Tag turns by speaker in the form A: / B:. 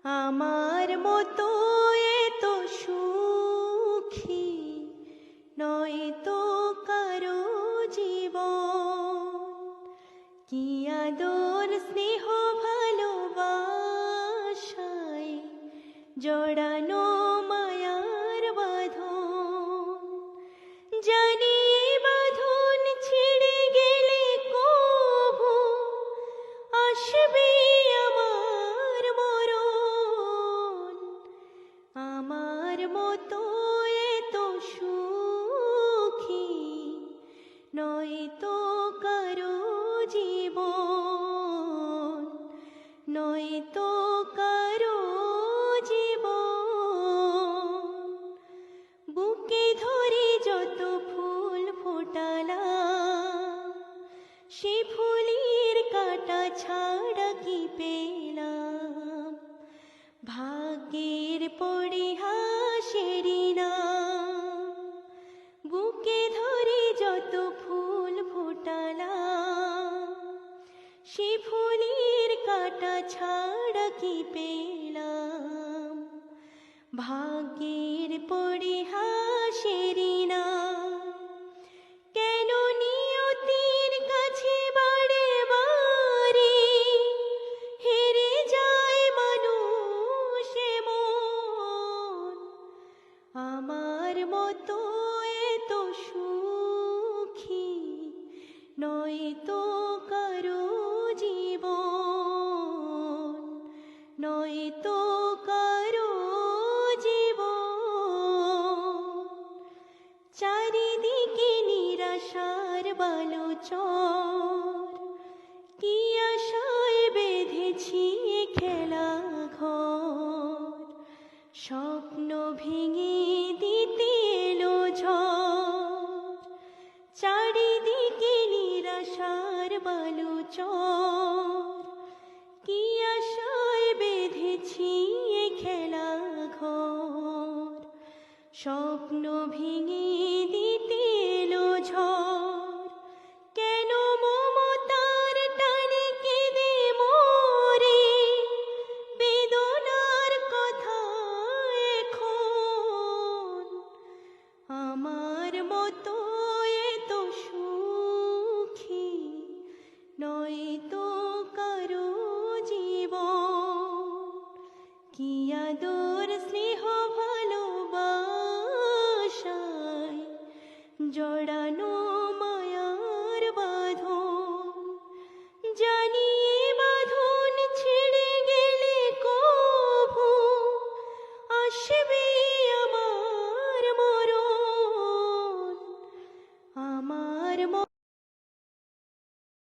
A: আমার মতো এত সুখী নয় তো কারো জীবন। কি আদর স্নেহ ভালোবাসায় জড়ানো মায়ার বাঁধন। জানি এই বাঁধন ছিঁড়ে গেলে কভু আসবে আমার মরণ। আমার মতো এত সুখী নয় তো কারো জীবন, নয় তো কারো জীবন। বুকে ধরে যত ফুল ফোটালাম, সে ফুলের কাটা ছাড়া কি পেলাম? ভাগ্যের পরিহাসেরই নাম। বুকে ধরে যত ফুল ফোটালাম, সে ফুলের কাটা ছাড়া কি পেলাম? ভাগ্যের পরিহাসেরই নাম। কেন নিয়তির কাছে বারে বারে হেরে যায় মানুষ এমন? আমার মতো এত সুখী নয় তো কারো জীবন, নয় তো কারো জীবন। চারিদিকে নিরাশার বালুচর, কি আশায় বেঁধেছি খেলা ঘর। স্বপ্ন ভেঙে দিতে এলো ঝড়। চারিদিকে নিরাশার বালুচর, কি আশায় বেঁধেছি খেলা ঘর। স্বপ্ন ভেঙে দিতে এলো ঝড়। কেন মমতার টানে কেঁদে মরে বেদনার কথা এখন? আমার মতো এত সুখী নয় তো কারো জীবন। কি আদর স্নেহ ভালোবাসায় জড়ানো মায়ার বাঁধন। জানি এই বাঁধন ছিঁড়ে গেলে কভু আসবে আমার মরণ। আমার